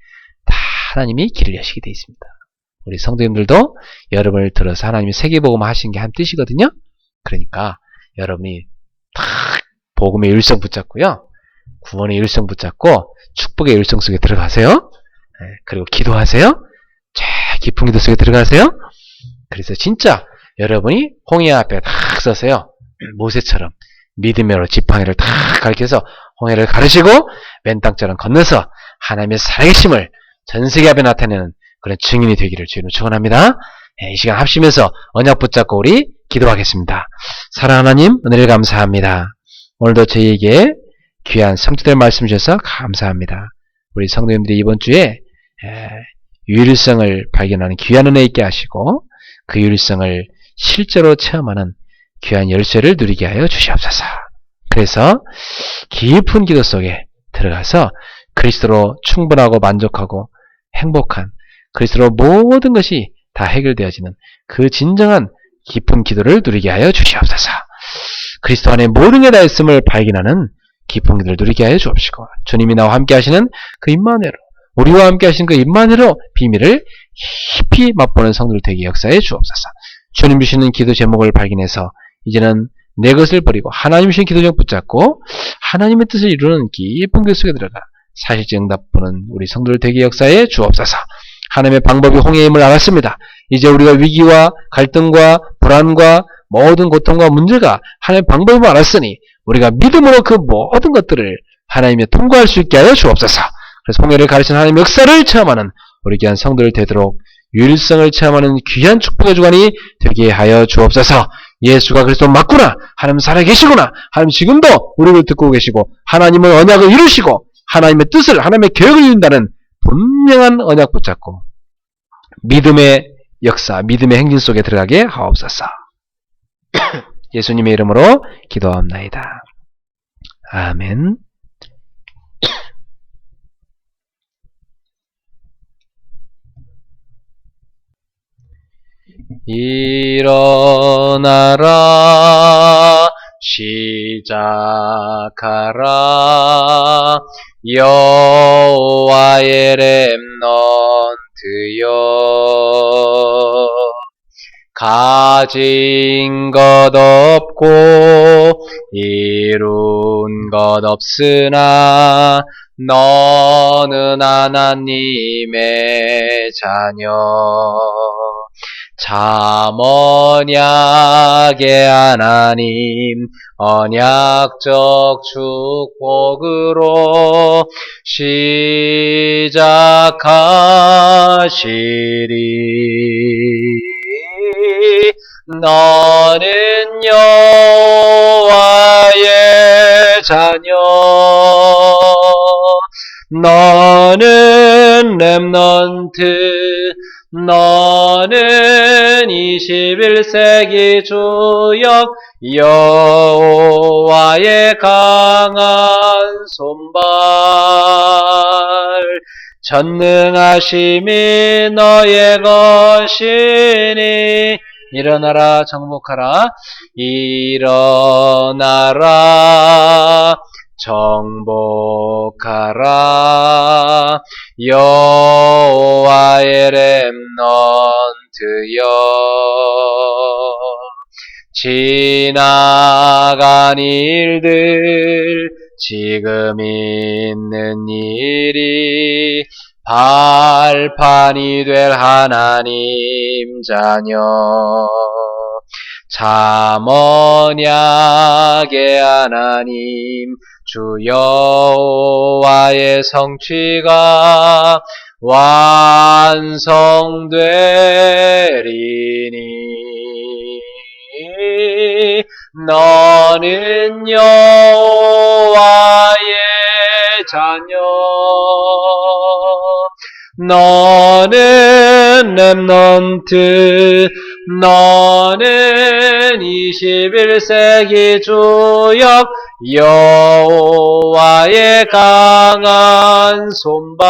다 하나님이 길을 여시게 되어 있습니다. 우리 성도님들도 여러분을 들어서 하나님이 세계복음 하신 게 한 뜻이거든요. 그러니까 여러분이 딱 복음의 일성 붙잡고요. 구원의 일성 붙잡고 축복의 일성 속에 들어가세요. 그리고 기도하세요. 깊은 기도 속에 들어가세요. 그래서 진짜 여러분이 홍해 앞에 딱 서세요. 모세처럼 믿음으로 지팡이를 딱 가르쳐서 홍해를 가르시고 맨 땅처럼 건너서 하나님의 살아계심을 전 세계 앞에 나타내는 그런 증인이 되기를 주님으로 축원합니다. 이 시간 합심해서 언약 붙잡고 우리 기도하겠습니다. 사랑하는 하나님, 은혜를 감사합니다. 오늘도 저희에게 귀한 성취될 말씀 주셔서 감사합니다. 우리 성도님들이 이번 주에 유일성을 발견하는 귀한 은혜 있게 하시고 그 유일성을 실제로 체험하는 귀한 열쇠를 누리게 하여 주시옵소서. 그래서 깊은 기도 속에 들어가서 그리스도로 충분하고 만족하고 행복한 그리스도로 모든 것이 다 해결되어지는 그 진정한 깊은 기도를 누리게 하여 주시옵소서. 그리스도 안에 모든 게 다 있음을 발견하는 깊은 기도를 누리게 하여 주옵시고 주님이 나와 함께 하시는 그 임마누엘로 우리와 함께 하시는 그 임마누엘로 비밀을 깊이 맛보는 성도들 되게 역사해 주옵소서. 주님 주시는 기도 제목을 발견해서 이제는 내 것을 버리고 하나님 주신 기도 제목 붙잡고 하나님의 뜻을 이루는 깊은 그 속에 들어가 사실적 응답 보는 우리 성도들 되게 역사해 주옵소서. 하나님의 방법이 홍해임을 알았습니다. 이제 우리가 위기와 갈등과 불안과 모든 고통과 문제가 하나님의 방법임을 알았으니 우리가 믿음으로 그 모든 것들을 하나님의 통과할 수 있게 하여 주옵소서. 그래서 홍해를 가르치는 하나님의 역사를 체험하는 우리 귀한 성도들 되도록 유일성을 체험하는 귀한 축복의 주관이 되게 하여 주옵소서. 예수가 그리스도 맞구나. 하나님 살아계시구나. 하나님 지금도 우리를 듣고 계시고 하나님은 언약을 이루시고 하나님의 뜻을 하나님의 계획을 이룬다는 분명한 언약 붙잡고 믿음의 역사, 믿음의 행진 속에 들어가게 하옵소서. 예수님의 이름으로 기도합나이다. 아멘. 일어나라 시작하라 여호와의 렘넌트여 가진 것 없고 이룬 것 없으나 너는 하나님의 자녀 참 언약의 하나님 언약적 축복으로 시작하시리 너는 여호와의 자녀 너는 렘넌트 너는 21세기 주역 여호와의 강한 손발 전능하심이 너의 것이니 일어나라 정복하라 일어나라 정복하라 여호와의 렘넌트여 지나간 일들 지금 있는 일이 발판이 될 하나님 자녀 참 언약의 하나님 주 여호와의 성취가 완성되리니 너는 여호와의 자녀 너는 렘넌트 너는 21세기 주역 여호와의 강한 손발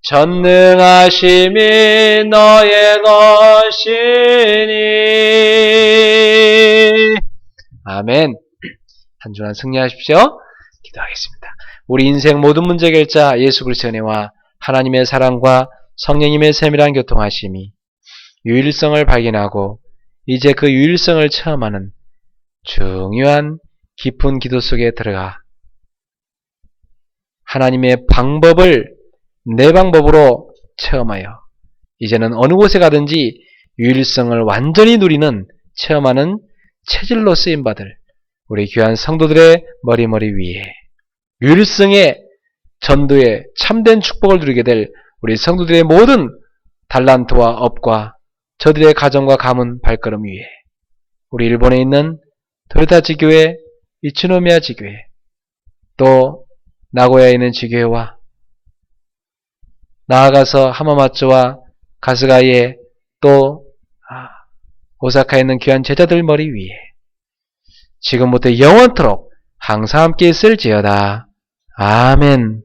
전능하심이 너의 것이니 아멘. 한 주간 승리하십시오. 기도하겠습니다. 우리 인생 모든 문제 해결자 예수 그리스도의 은혜와 하나님의 사랑과 성령님의 세밀한 교통하심이 유일성을 발견하고 이제 그 유일성을 체험하는 중요한 깊은 기도 속에 들어가 하나님의 방법을 내 방법으로 체험하여 이제는 어느 곳에 가든지 유일성을 완전히 누리는 체험하는 체질로 쓰임받을 우리 귀한 성도들의 머리 위에 유일성의 전도에 참된 축복을 누리게 될 우리 성도들의 모든 달란트와 업과 저들의 가정과 가문 발걸음 위에 우리 일본에 있는 도요타 지교회, 이치노미야 지교회, 또 나고야에 있는 지교회와 나아가서 하마마츠와 가스가이에 또 오사카에 있는 귀한 제자들 머리 위에 지금부터 영원토록 항상 함께 있을지어다. 아멘.